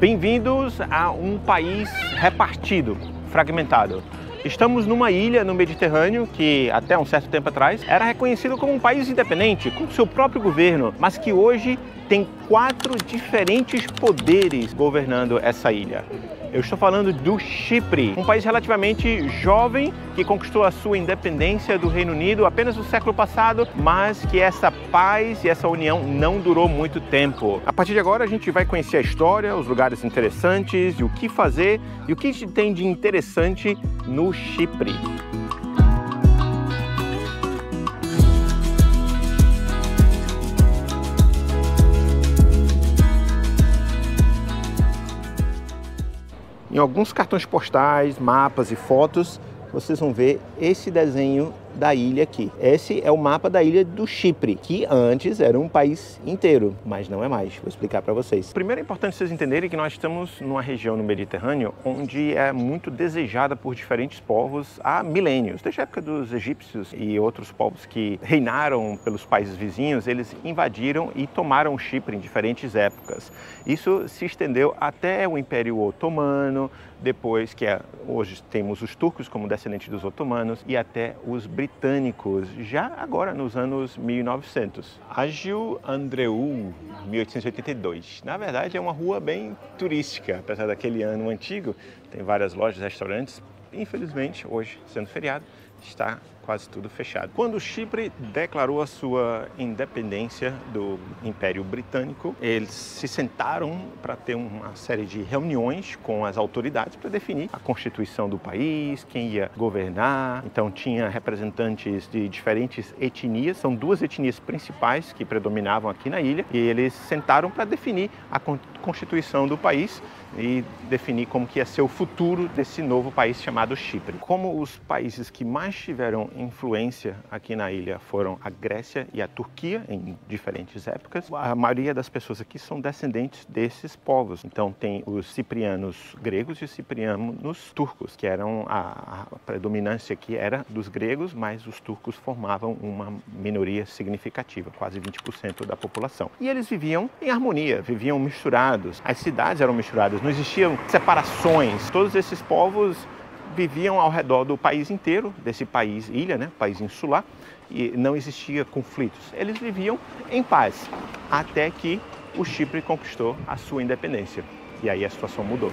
Bem-vindos a um país repartido, fragmentado. Estamos numa ilha no Mediterrâneo que, até um certo tempo atrás, era reconhecido como um país independente, com seu próprio governo, mas que hoje tem 4 diferentes poderes governando essa ilha. Eu estou falando do Chipre, um país relativamente jovem que conquistou a sua independência do Reino Unido apenas no século passado, mas que essa paz e essa união não durou muito tempo. A partir de agora a gente vai conhecer a história, os lugares interessantes e o que fazer e o que tem de interessante no Chipre. Em alguns cartões postais, mapas e fotos, vocês vão ver esse desenho da ilha aqui. Esse é o mapa da ilha do Chipre, que antes era um país inteiro, mas não é mais. Vou explicar para vocês. Primeiro é importante vocês entenderem que nós estamos numa região no Mediterrâneo onde é muito desejada por diferentes povos há milênios. Desde a época dos egípcios e outros povos que reinaram pelos países vizinhos, eles invadiram e tomaram o Chipre em diferentes épocas. Isso se estendeu até o Império Otomano, depois que hoje temos os turcos como descendentes dos otomanos e até os britânicos, já agora nos anos 1900. Ágil Andreu, 1882. Na verdade é uma rua bem turística, apesar daquele ano antigo, tem várias lojas, restaurantes. Infelizmente, hoje, sendo feriado, está quase tudo fechado. Quando o Chipre declarou a sua independência do Império Britânico, eles se sentaram para ter uma série de reuniões com as autoridades para definir a constituição do país, quem ia governar. Então tinha representantes de diferentes etnias, são 2 etnias principais que predominavam aqui na ilha, e eles sentaram para definir a constituição do país e definir como que ia ser o futuro desse novo país chamado Chipre. Como os países que mais tiveram influência aqui na ilha foram a Grécia e a Turquia em diferentes épocas, a maioria das pessoas aqui são descendentes desses povos. Então tem os ciprianos gregos e os ciprianos turcos, que eram a predominância aqui era dos gregos, mas os turcos formavam uma minoria significativa, quase 20% da população. E eles viviam em harmonia, viviam misturados, as cidades eram misturadas, não existiam separações. Todos esses povos viviam ao redor do país inteiro, desse país ilha, né, país insular, e não existia conflitos. Eles viviam em paz, até que o Chipre conquistou a sua independência. E aí a situação mudou.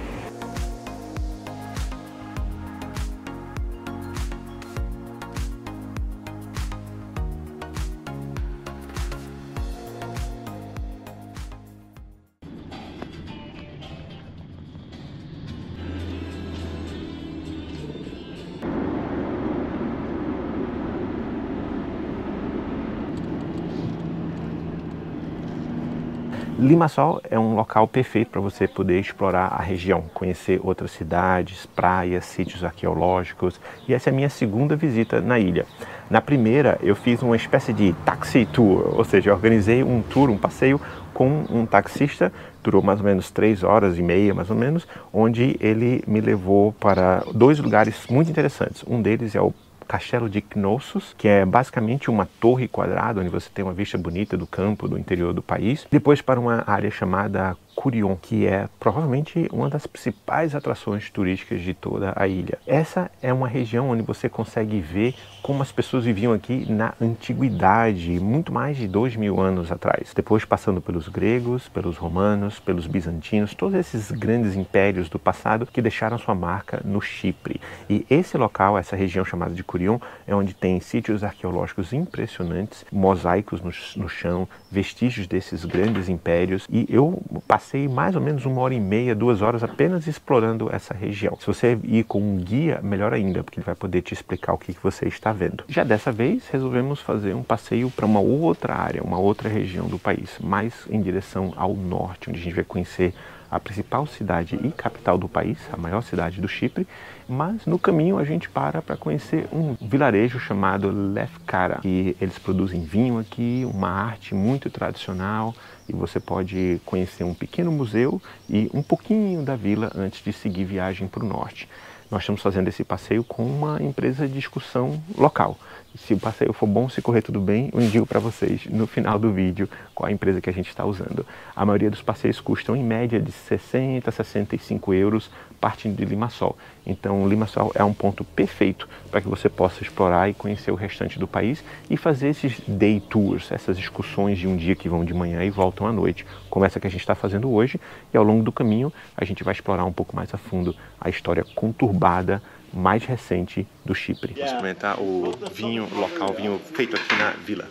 Limassol é um local perfeito para você poder explorar a região, conhecer outras cidades, praias, sítios arqueológicos, e essa é a minha segunda visita na ilha. Na primeira eu fiz uma espécie de taxi tour, ou seja, eu organizei um tour, um passeio com um taxista, durou mais ou menos 3h30 mais ou menos, onde ele me levou para 2 lugares muito interessantes. Um deles é o Castelo de Knossos, que é basicamente uma torre quadrada, onde você tem uma vista bonita do campo, do interior do país. Depois para uma área chamada Curion, que é provavelmente uma das principais atrações turísticas de toda a ilha. Essa é uma região onde você consegue ver como as pessoas viviam aqui na antiguidade, muito mais de 2000 anos atrás. Depois passando pelos gregos, pelos romanos, pelos bizantinos, todos esses grandes impérios do passado que deixaram sua marca no Chipre. E esse local, essa região chamada de Curion, é onde tem sítios arqueológicos impressionantes, mosaicos no chão, vestígios desses grandes impérios, e eu passei mais ou menos 1h30, 2 horas apenas explorando essa região. Se você ir com um guia, melhor ainda, porque ele vai poder te explicar o que você está vendo. Já dessa vez, resolvemos fazer um passeio para uma outra área, uma outra região do país, mais em direção ao norte, onde a gente vai conhecer a principal cidade e capital do país, a maior cidade do Chipre, mas no caminho a gente para conhecer um vilarejo chamado Lefkara, e eles produzem vinho aqui, uma arte muito tradicional, e você pode conhecer um pequeno museu e um pouquinho da vila antes de seguir viagem para o norte. Nós estamos fazendo esse passeio com uma empresa de excursão local. Se o passeio for bom, se correr tudo bem, eu indico para vocês no final do vídeo qual a empresa que a gente está usando. A maioria dos passeios custam em média de 60 a 65 euros partindo de Limassol. Então Limassol é um ponto perfeito para que você possa explorar e conhecer o restante do país e fazer esses day tours, essas excursões de um dia que vão de manhã e voltam à noite, como essa que a gente está fazendo hoje, e ao longo do caminho a gente vai explorar um pouco mais a fundo a história conturbada mais recente do Chipre. Vamos experimentar o vinho local, vinho feito aqui na vila.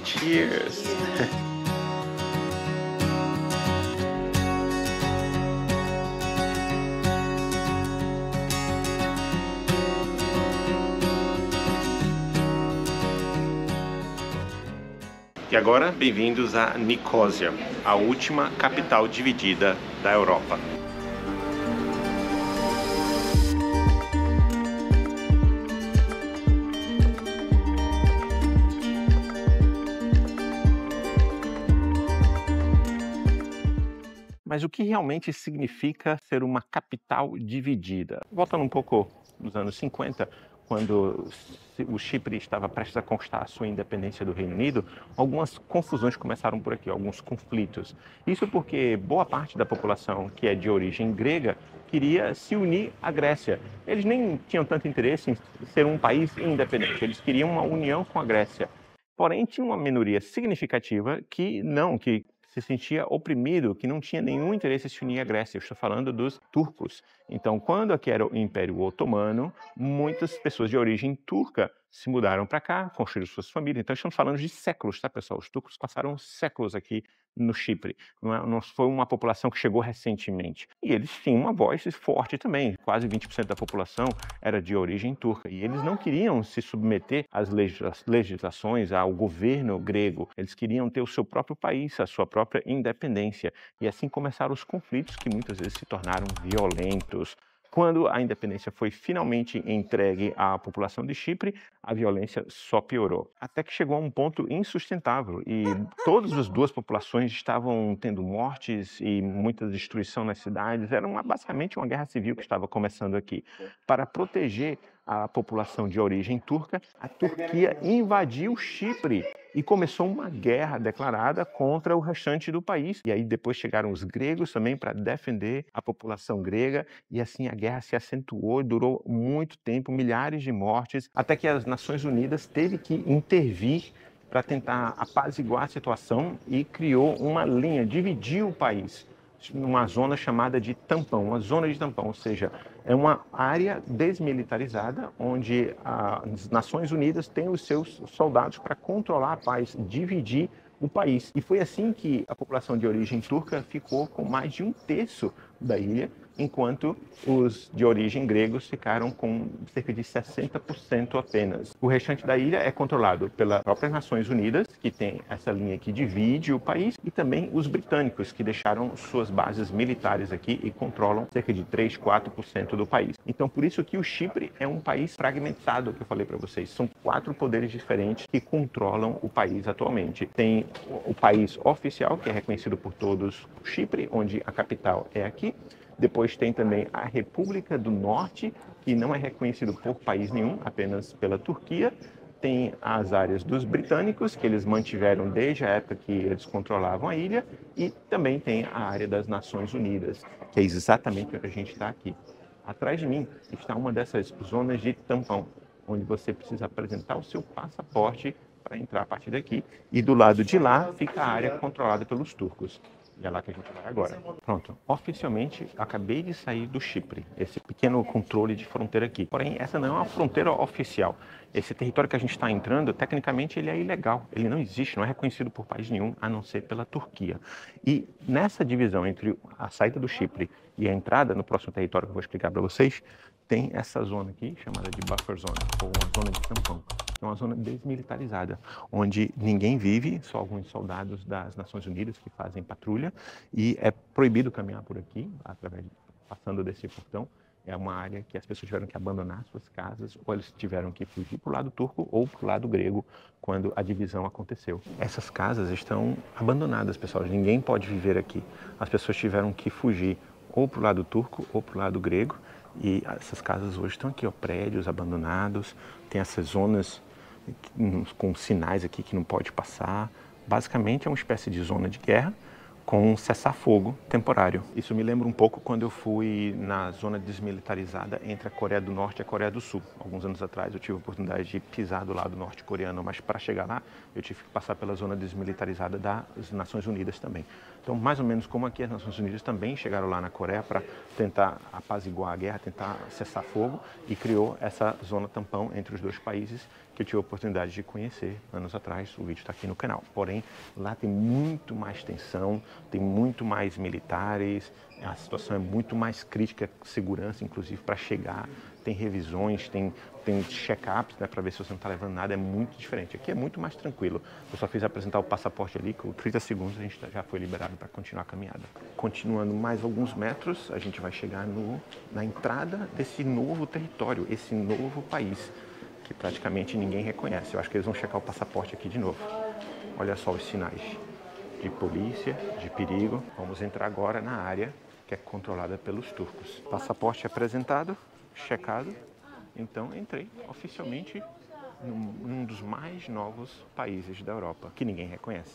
Cheers! E agora, bem-vindos a Nicósia, a última capital dividida da Europa. Mas o que realmente significa ser uma capital dividida? Voltando um pouco nos anos 50, quando o Chipre estava prestes a conquistar a sua independência do Reino Unido, algumas confusões começaram por aqui, alguns conflitos. Isso porque boa parte da população que é de origem grega queria se unir à Grécia. Eles nem tinham tanto interesse em ser um país independente, eles queriam uma união com a Grécia. Porém, tinha uma minoria significativa que se sentia oprimido, que não tinha nenhum interesse em se unir à Grécia. Eu estou falando dos turcos. Então, quando aqui era o Império Otomano, muitas pessoas de origem turca se mudaram para cá, construíram suas famílias. Então, estamos falando de séculos, tá, pessoal? Os turcos passaram séculos aqui no Chipre. Não foi uma população que chegou recentemente. E eles tinham uma voz forte também. Quase 20% da população era de origem turca. E eles não queriam se submeter às legislações, ao governo grego. Eles queriam ter o seu próprio país, a sua própria independência. E assim começaram os conflitos que muitas vezes se tornaram violentos. Quando a independência foi finalmente entregue à população de Chipre, a violência só piorou. Até que chegou a um ponto insustentável e todas as duas populações estavam tendo mortes e muita destruição nas cidades. Era basicamente uma guerra civil que estava começando aqui. Para proteger a população de origem turca, a Turquia invadiu Chipre e começou uma guerra declarada contra o restante do país. E aí depois chegaram os gregos também para defender a população grega e assim a guerra se acentuou e durou muito tempo, milhares de mortes, até que as Nações Unidas teve que intervir para tentar apaziguar a situação e criou uma linha, dividiu o país numa zona chamada de tampão, uma zona de tampão, ou seja, é uma área desmilitarizada onde as Nações Unidas têm os seus soldados para controlar a paz, dividir o país. E foi assim que a população de origem turca ficou com mais de 1/3 da ilha, enquanto os de origem gregos ficaram com cerca de 60% apenas. O restante da ilha é controlado pelas próprias Nações Unidas, que tem essa linha que divide o país, e também os britânicos, que deixaram suas bases militares aqui e controlam cerca de 3, 4% do país. Então, por isso que o Chipre é um país fragmentado, que eu falei para vocês. São 4 poderes diferentes que controlam o país atualmente. Tem o país oficial, que é reconhecido por todos, o Chipre, onde a capital é aqui. Depois tem também a República do Norte, que não é reconhecido por país nenhum, apenas pela Turquia. Tem as áreas dos britânicos, que eles mantiveram desde a época que eles controlavam a ilha. E também tem a área das Nações Unidas, que é exatamente onde a gente está aqui. Atrás de mim está uma dessas zonas de tampão, onde você precisa apresentar o seu passaporte para entrar a partir daqui. E do lado de lá fica a área controlada pelos turcos. E é lá que a gente vai agora. Pronto, oficialmente acabei de sair do Chipre, esse pequeno controle de fronteira aqui. Porém, essa não é uma fronteira oficial. Esse território que a gente está entrando, tecnicamente, ele é ilegal. Ele não existe, não é reconhecido por país nenhum, a não ser pela Turquia. E nessa divisão entre a saída do Chipre e a entrada no próximo território que eu vou explicar para vocês, tem essa zona aqui, chamada de buffer zone, ou uma zona de tampão. É uma zona desmilitarizada, onde ninguém vive, só alguns soldados das Nações Unidas que fazem patrulha, e é proibido caminhar por aqui, passando desse portão. É uma área que as pessoas tiveram que abandonar suas casas, ou eles tiveram que fugir para o lado turco ou para o lado grego, quando a divisão aconteceu. Essas casas estão abandonadas, pessoal, ninguém pode viver aqui. As pessoas tiveram que fugir ou para o lado turco ou para o lado grego, e essas casas hoje estão aqui, ó, prédios abandonados, tem essas zonas com sinais aqui que não pode passar. Basicamente é uma espécie de zona de guerra com um cessar-fogo temporário. Isso me lembra um pouco quando eu fui na zona desmilitarizada entre a Coreia do Norte e a Coreia do Sul. Alguns anos atrás eu tive a oportunidade de pisar do lado norte-coreano, mas para chegar lá eu tive que passar pela zona desmilitarizada das Nações Unidas também. Então, mais ou menos como aqui, as Nações Unidas também chegaram lá na Coreia para tentar apaziguar a guerra, tentar cessar fogo, e criou essa zona tampão entre os dois países que eu tive a oportunidade de conhecer anos atrás. O vídeo está aqui no canal. Porém, lá tem muito mais tensão, tem muito mais militares, a situação é muito mais crítica, segurança inclusive para chegar, tem revisões, tem check-ups, né, para ver se você não está levando nada, é muito diferente. Aqui é muito mais tranquilo. Eu só fiz apresentar o passaporte ali, com 30 segundos a gente já foi liberado para continuar a caminhada. Continuando mais alguns metros, a gente vai chegar na entrada desse novo território, esse novo país, que praticamente ninguém reconhece. Eu acho que eles vão checar o passaporte aqui de novo. Olha só os sinais de polícia, de perigo. Vamos entrar agora na área que é controlada pelos turcos. Passaporte apresentado, checado. Então entrei oficialmente num dos mais novos países da Europa, que ninguém reconhece.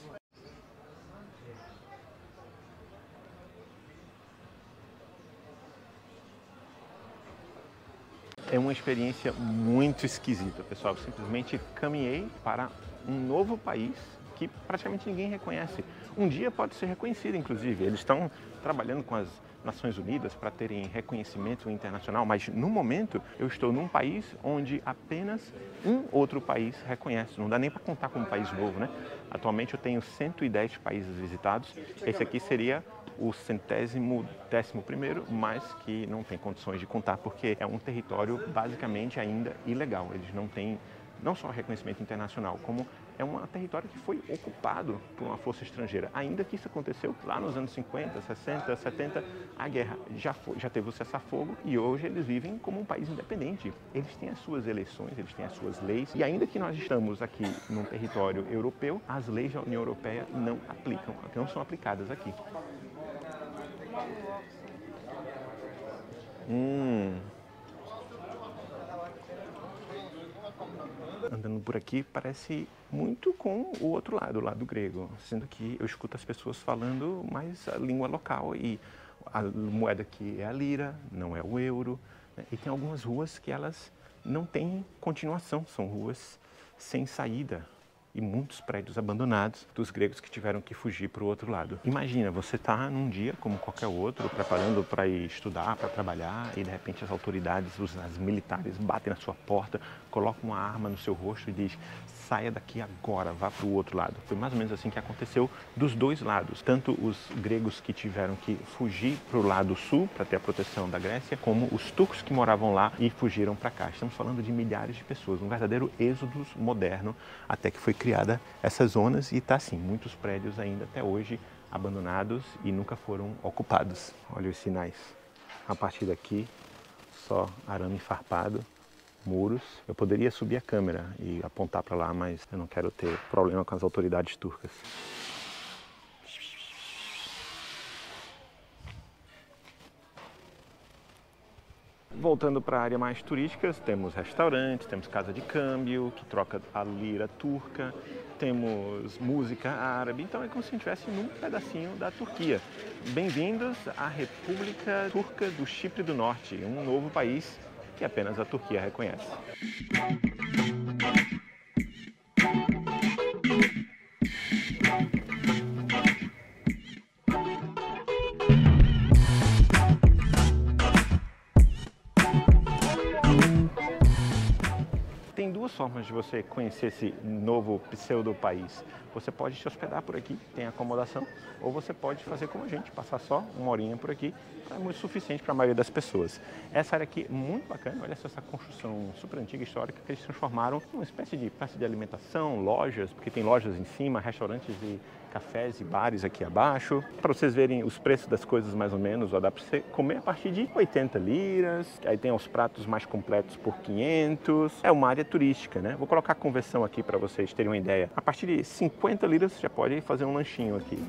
É uma experiência muito esquisita, pessoal. Eu simplesmente caminhei para um novo país que praticamente ninguém reconhece. Um dia pode ser reconhecido, inclusive. Eles estão trabalhando com as Nações Unidas para terem reconhecimento internacional, mas no momento eu estou num país onde apenas um outro país reconhece. Não dá nem para contar como país novo, né? Atualmente eu tenho 110 países visitados. Esse aqui seria o 111º, mas que não tem condições de contar porque é um território basicamente ainda ilegal. Eles não têm não só reconhecimento internacional, como é um território que foi ocupado por uma força estrangeira. Ainda que isso aconteceu lá nos anos 50, 60, 70, a guerra já teve o cessar-fogo e hoje eles vivem como um país independente. Eles têm as suas eleições, eles têm as suas leis, e ainda que nós estamos aqui num território europeu, as leis da União Europeia não são aplicadas aqui. Andando por aqui parece muito com o outro lado, o lado grego, sendo que eu escuto as pessoas falando mais a língua local e a moeda aqui é a lira, não é o euro, né? E tem algumas ruas que elas não têm continuação, são ruas sem saída e muitos prédios abandonados dos gregos que tiveram que fugir para o outro lado. Imagina, você está num dia como qualquer outro, preparando para ir estudar, para trabalhar, e de repente as autoridades, os militares batem na sua porta, colocam uma arma no seu rosto e diz: saia daqui agora, vá para o outro lado. Foi mais ou menos assim que aconteceu dos dois lados. Tanto os gregos que tiveram que fugir para o lado sul, para ter a proteção da Grécia, como os turcos que moravam lá e fugiram para cá. Estamos falando de milhares de pessoas, um verdadeiro êxodo moderno, até que foi criada essas zonas e está assim, muitos prédios ainda até hoje abandonados e nunca foram ocupados. Olha os sinais. A partir daqui, só arame farpado, muros. Eu poderia subir a câmera e apontar para lá, mas eu não quero ter problema com as autoridades turcas. Voltando para a área mais turística, temos restaurantes, temos casa de câmbio, que troca a lira turca, temos música árabe, então é como se a gente estivesse num pedacinho da Turquia. Bem-vindos à República Turca do Chipre do Norte, um novo país que apenas a Turquia reconhece. Tem duas formas de você conhecer esse novo pseudo-país. Você pode se hospedar por aqui, tem acomodação, ou você pode fazer como a gente, passar só uma horinha por aqui, é muito suficiente para a maioria das pessoas. Essa área aqui é muito bacana, olha só essa construção super antiga, histórica, que eles transformaram em uma espécie de praça de alimentação, lojas, porque tem lojas em cima, restaurantes e cafés e bares aqui abaixo. Para vocês verem os preços das coisas mais ou menos, ó, dá para você comer a partir de 80 liras, aí tem os pratos mais completos por 500. É uma área turística, né? Vou colocar a conversão aqui para vocês terem uma ideia. A partir de 50 liras você já pode fazer um lanchinho aqui.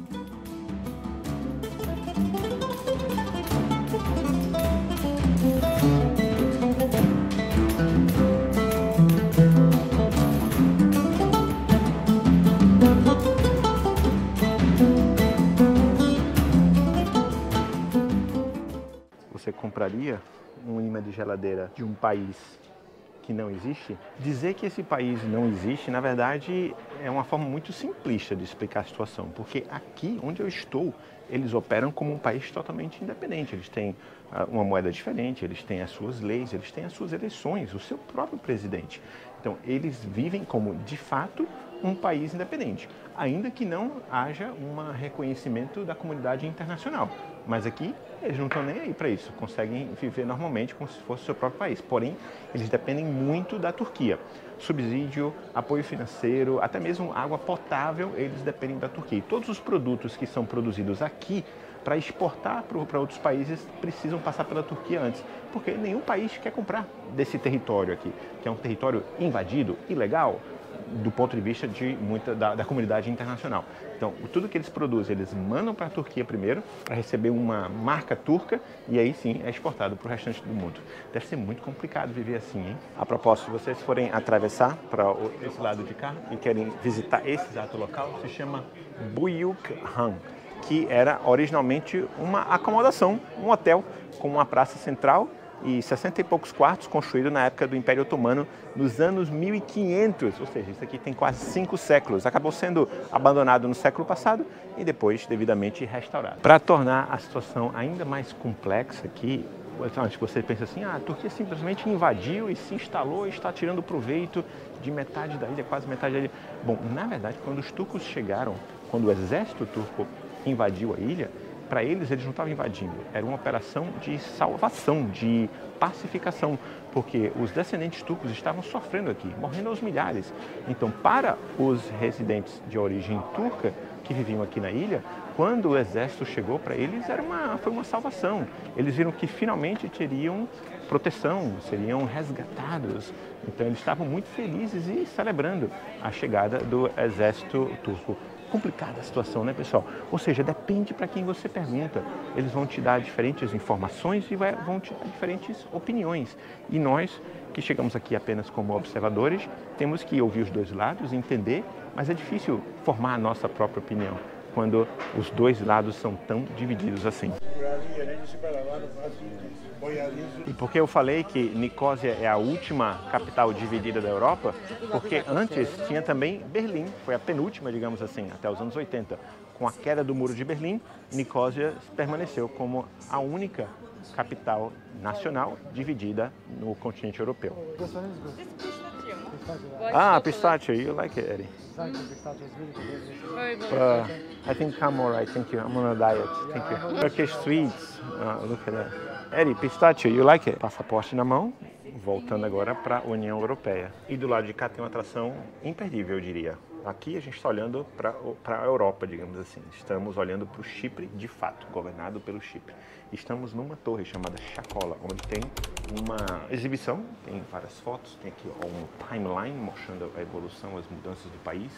você compraria um imã de geladeira de um país que não existe? Dizer que esse país não existe, na verdade, é uma forma muito simplista de explicar a situação, porque aqui onde eu estou, eles operam como um país totalmente independente. Eles têm uma moeda diferente, eles têm as suas leis, eles têm as suas eleições, o seu próprio presidente. Então, eles vivem como, de fato, um país independente, ainda que não haja um reconhecimento da comunidade internacional. Mas aqui, eles não estão nem aí para isso, conseguem viver normalmente como se fosse o seu próprio país. Porém, eles dependem muito da Turquia. Subsídio, apoio financeiro, até mesmo água potável, eles dependem da Turquia. E todos os produtos que são produzidos aqui, para exportar para outros países, precisam passar pela Turquia antes, porque nenhum país quer comprar desse território aqui, que é um território invadido, ilegal, do ponto de vista de da comunidade internacional. Então, tudo que eles produzem, eles mandam para a Turquia primeiro, para receber uma marca turca, e aí sim é exportado para o restante do mundo. Deve ser muito complicado viver assim, hein? A propósito, se vocês forem atravessar para esse lado de cá e querem visitar esse exato local, se chama Buyukhan, que era originalmente uma acomodação, um hotel com uma praça central e 60 e poucos quartos, construído na época do Império Otomano, nos anos 1500, ou seja, isso aqui tem quase 5 séculos. Acabou sendo abandonado no século passado e depois devidamente restaurado. Para tornar a situação ainda mais complexa aqui, antes que você pense assim, a Turquia simplesmente invadiu e se instalou e está tirando proveito de metade da ilha, quase metade da ilha. Bom, na verdade, quando os turcos chegaram, quando o exército turco invadiu a ilha, para eles não estavam invadindo, era uma operação de salvação, de pacificação, porque os descendentes turcos estavam sofrendo aqui, morrendo aos milhares. Então, para os residentes de origem turca que viviam aqui na ilha, quando o exército chegou para eles, foi uma salvação. Eles viram que finalmente teriam proteção, seriam resgatados. Então, eles estavam muito felizes e celebrando a chegada do exército turco. Complicada a situação, né, pessoal? Ou seja, depende para quem você pergunta. Eles vão te dar diferentes informações e vão te dar diferentes opiniões. E nós, que chegamos aqui apenas como observadores, temos que ouvir os dois lados, entender, mas é difícil formar a nossa própria opinião quando os dois lados são tão divididos assim. E por que eu falei que Nicósia é a última capital dividida da Europa? Porque antes tinha também Berlim, foi a penúltima, digamos assim, até os anos 80. Com a queda do Muro de Berlim, Nicósia permaneceu como a única capital nacional dividida no continente europeu. Ah, pistachio, you like it, Eddie? Very good. I think I'm alright, thank you. I'm on a diet, thank you. Turkish sweets, look at that. Eddie, pistachio, you like it? Passaporte na mão, voltando agora para a União Europeia. E do lado de cá tem uma atração imperdível, eu diria. Aqui a gente está olhando para a Europa, digamos assim. Estamos olhando para o Chipre, de fato, governado pelo Chipre. Estamos numa torre chamada Chacola, onde tem uma exibição, tem várias fotos, tem aqui um timeline mostrando a evolução, as mudanças do país,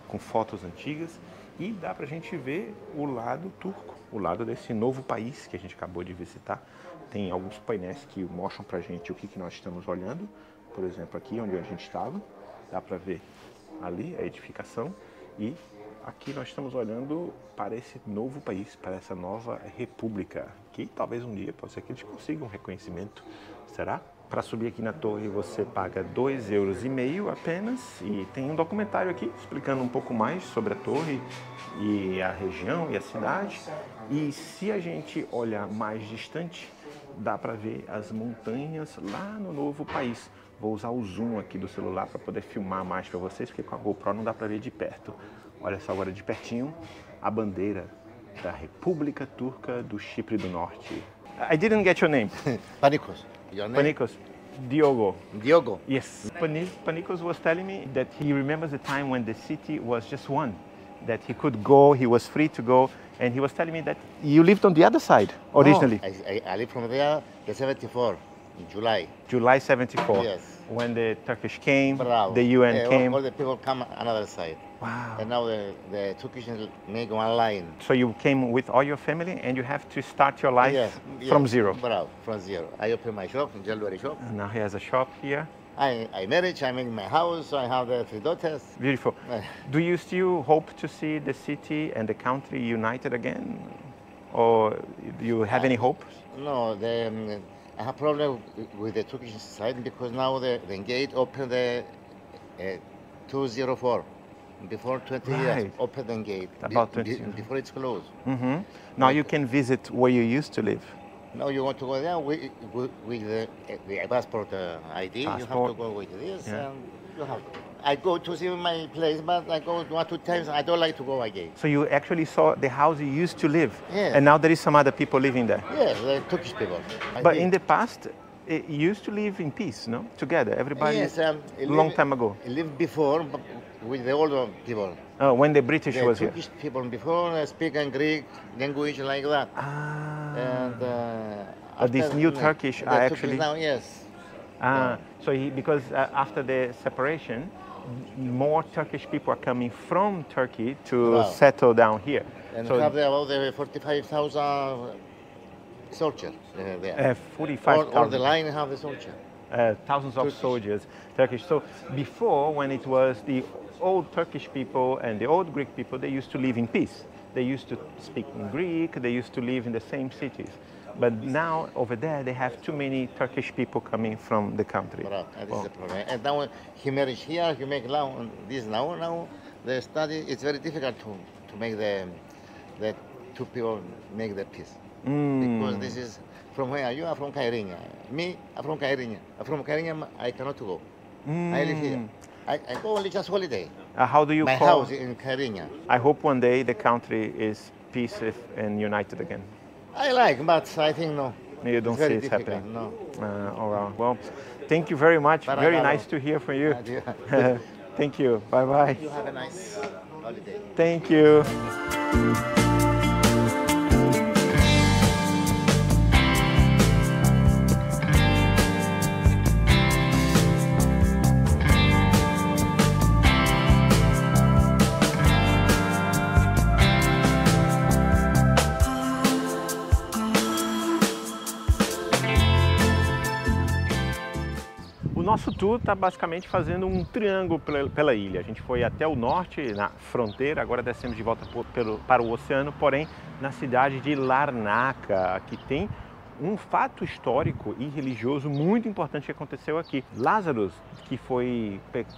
com fotos antigas, e dá para a gente ver o lado turco, o lado desse novo país que a gente acabou de visitar. Tem alguns painéis que mostram para a gente o que nós estamos olhando, por exemplo, aqui onde a gente estava, dá para ver ali a edificação, e aqui nós estamos olhando para esse novo país, para essa nova república, que talvez um dia pode ser que eles consigam um reconhecimento, será? Para subir aqui na torre você paga 2,5 € apenas, e tem um documentário aqui explicando um pouco mais sobre a torre e a região e a cidade. E se a gente olhar mais distante, dá para ver as montanhas lá no novo país. Vou usar o zoom aqui do celular para poder filmar mais para vocês, porque com a GoPro não dá para ver de perto. Olha só agora de pertinho a bandeira da República Turca do Chipre do Norte. I didn't get your name. Panicos. Your name? Panicos. Diogo. Diogo. Yes. Panicos was telling me that he remembers the time when the city was just one, that he could go, he was free to go, and he was telling me that you lived on the other side originally. No, I lived from there in 74, in July. July 74. Yes. When the Turkish came, Bravo. the UN Yeah, came. all the people come another side. Wow. And now the Turkish make one line. So you came with all your family and you have to start your life Yes, from yes. zero. Bravo, from zero. I opened my shop, jewelry shop. And now he has a shop here. I married, I'm in my house, I have the 3 daughters. Beautiful. Do you still hope to see the city and the country united again? or do you have any hope? No, I have problem with the Turkish side because now the gate open the 204. Before 20 years, open the gate. About 20 years. Before it's closed. Now you can visit where you used to live. Now you want to go there with the passport ID. You have to go with this, and you have. I go to see my place, but I go 1 or 2 times. I don't like to go again. So you actually saw the house you used to live, yes. And now there is some other people living there. Yes, the Turkish people. But in the past, it used to live in peace, no? Together, everybody. Yes, long time ago. Lived before with the older people. When the British was here. The Turkish people before speak Greek language like that. But these new Turkish are actually. Now, yes. So because after the separation, more Turkish people are coming from Turkey to settle down here. And so have about 45,000 soldiers there. 45,000. Or the line have the soldiers. Thousands of soldiers, Turkish. So before, when it was the old Turkish people and the old Greek people, they used to live in peace. They used to speak in Greek, they used to live in the same cities. But now, over there, they have too many Turkish people coming from the country. Right, that is the problem. And now he married here, he make this now. Now, the study, it's very difficult to make the two people make the peace. Because this is, from where you are from Kairinha. Me, I'm from Kairinha. From Kairinha, I cannot go. I live here. I go only just holiday. How do you My call? house in Kairinha. I hope one day the country is peaceful and united again. I like, but I think no. You don't see it happening. No. All right. Well, thank you very much. Very nice to hear from you. Thank you. Bye-bye. You have a nice holiday. Thank you. O nosso tour está basicamente fazendo um triângulo pela ilha. A gente foi até o norte, na fronteira, agora descemos de volta para o oceano, porém na cidade de Larnaca, que tem um fato histórico e religioso muito importante que aconteceu aqui. Lázaro,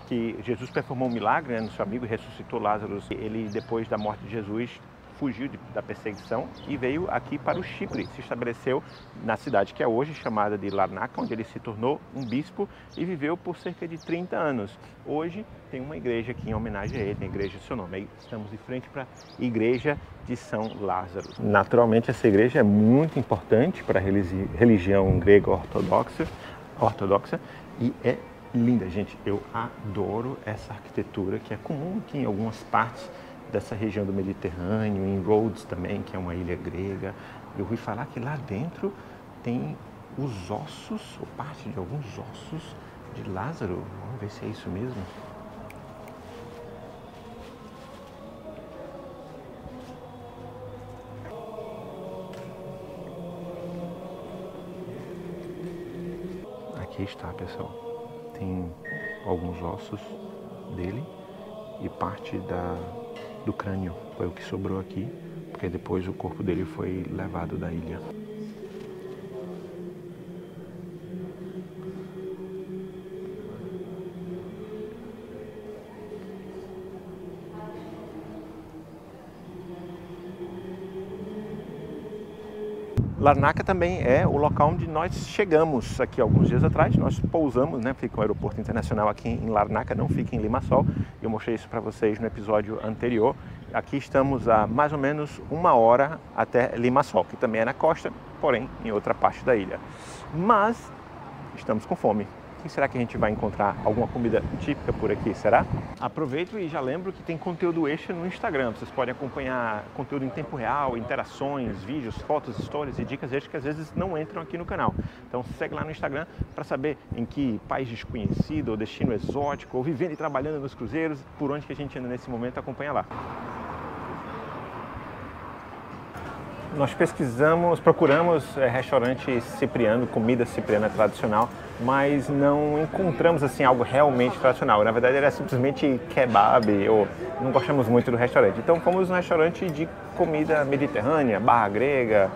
que Jesus performou um milagre, né, no seu amigo, ressuscitou Lázaro. Ele, depois da morte de Jesus, fugiu da perseguição e veio aqui para o Chipre. Se estabeleceu na cidade que é hoje chamada de Larnaca, onde ele se tornou um bispo e viveu por cerca de 30 anos. Hoje tem uma igreja aqui em homenagem a ele, a igreja seu nome. Aí estamos de frente para a igreja de São Lázaro. Naturalmente essa igreja é muito importante para a religião grega ortodoxa e é linda, gente. Eu adoro essa arquitetura que é comum aqui em algumas partes dessa região do Mediterrâneo, em Rhodes também, que é uma ilha grega. Eu ouvi falar que lá dentro tem os ossos, ou parte de alguns ossos de Lázaro. Vamos ver se é isso mesmo. Aqui está, pessoal. Tem alguns ossos dele e parte do crânio foi o que sobrou aqui, porque depois o corpo dele foi levado da ilha. Larnaca também é o local onde nós chegamos aqui alguns dias atrás. Nós pousamos, né? Fica o aeroporto internacional aqui em Larnaca, não fica em Limassol. Eu mostrei isso para vocês no episódio anterior. Aqui estamos a mais ou menos 1 hora até Limassol, que também é na costa, porém em outra parte da ilha. Mas estamos com fome. O que será que a gente vai encontrar? Alguma comida típica por aqui, será? Aproveito e já lembro que tem conteúdo extra no Instagram. Vocês podem acompanhar conteúdo em tempo real, interações, vídeos, fotos, stories e dicas extras que às vezes não entram aqui no canal. Então segue lá no Instagram para saber em que país desconhecido, ou destino exótico, ou vivendo e trabalhando nos cruzeiros, por onde que a gente anda nesse momento, acompanha lá. Nós procuramos restaurante cipriano, comida cipriana tradicional, mas não encontramos assim algo realmente tradicional. Na verdade era simplesmente kebab, ou não gostamos muito do restaurante. Então fomos num restaurante de comida mediterrânea, barra grega,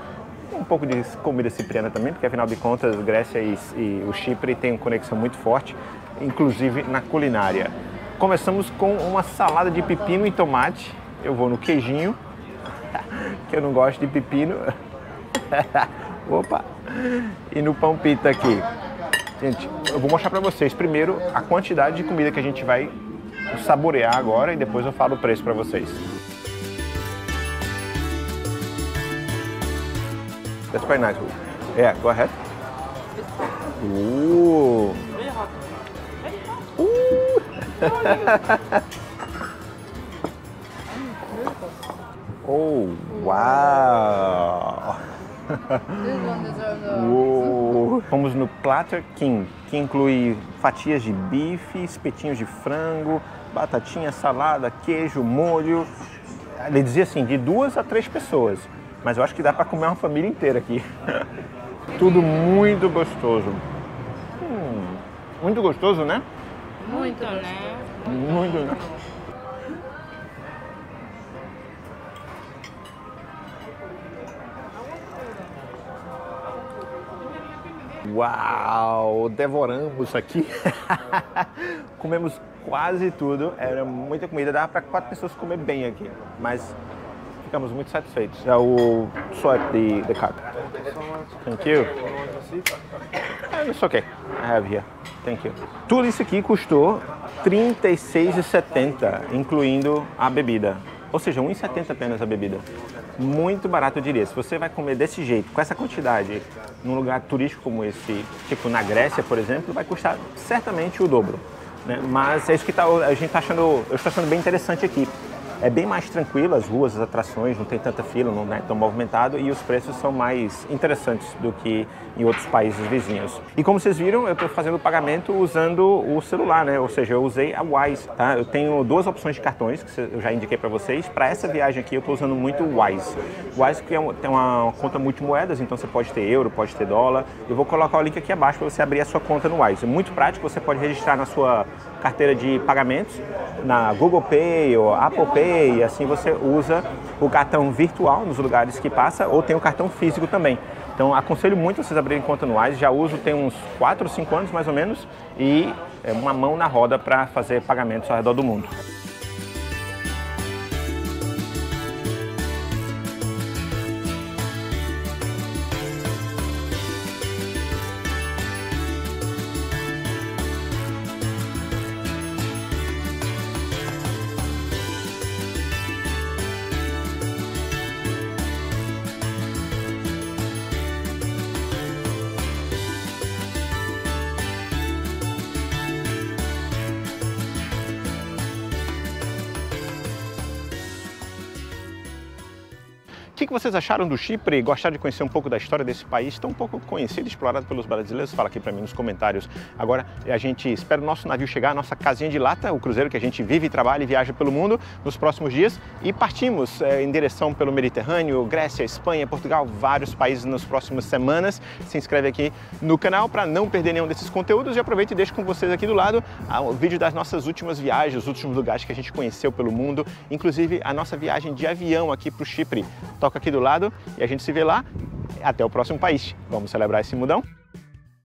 um pouco de comida cipriana também, porque afinal de contas Grécia e o Chipre têm uma conexão muito forte, inclusive na culinária. Começamos com uma salada de pepino e tomate. Eu vou no queijinho, que eu não gosto de pepino. Opa! E no pão pita aqui. Gente, eu vou mostrar para vocês primeiro a quantidade de comida que a gente vai saborear agora e depois eu falo o preço para vocês. That's quite nice. Yeah, go ahead. Oh, wow! Fomos no Platter King, que inclui fatias de bife, espetinhos de frango, batatinha, salada, queijo, molho. Ele dizia assim, de 2 a 3 pessoas, mas eu acho que dá para comer uma família inteira aqui. Tudo muito gostoso. Muito gostoso, né? Muito, né? Muito, né? Uau! Devoramos aqui. Comemos quase tudo. Era muita comida. Dava para 4 pessoas comer bem aqui. Mas ficamos muito satisfeitos. É o swipe the card. Thank you. It's okay. I have here. Thank you. Tudo isso aqui custou R$ 36,70, incluindo a bebida. Ou seja, R$ 1,70 apenas a bebida. Muito barato, eu diria. Se você vai comer desse jeito, com essa quantidade, num lugar turístico como esse, tipo na Grécia, por exemplo, vai custar certamente o dobro, né? Mas é isso que a gente tá achando, eu estou achando bem interessante aqui. É bem mais tranquilo, as ruas, as atrações, não tem tanta fila, não é tão movimentado e os preços são mais interessantes do que em outros países vizinhos. E como vocês viram, eu estou fazendo o pagamento usando o celular, né? Ou seja, eu usei a Wise, tá? Eu tenho 2 opções de cartões que eu já indiquei para vocês. Para essa viagem aqui eu estou usando muito o Wise. O Wise que tem uma conta multimoedas, então você pode ter euro, pode ter dólar. Eu vou colocar o link aqui abaixo para você abrir a sua conta no Wise. É muito prático, você pode registrar na sua carteira de pagamentos, na Google Pay ou Apple Pay, e assim você usa o cartão virtual nos lugares que passa, ou tem o cartão físico também. Então aconselho muito vocês abrirem conta no Wise, já uso tem uns 4 ou 5 anos mais ou menos, e é uma mão na roda para fazer pagamentos ao redor do mundo. O que vocês acharam do Chipre? Gostaram de conhecer um pouco da história desse país tão pouco conhecido e explorado pelos brasileiros? Fala aqui para mim nos comentários. Agora a gente espera o nosso navio chegar, a nossa casinha de lata, o cruzeiro que a gente vive, trabalha e viaja pelo mundo nos próximos dias e partimos em direção pelo Mediterrâneo, Grécia, Espanha, Portugal, vários países nas próximas semanas. Se inscreve aqui no canal para não perder nenhum desses conteúdos e aproveito e deixo com vocês aqui do lado o vídeo das nossas últimas viagens, os últimos lugares que a gente conheceu pelo mundo, inclusive a nossa viagem de avião aqui para o Chipre. Toca aqui do lado e a gente se vê lá. Até o próximo país. Vamos celebrar esse mudão?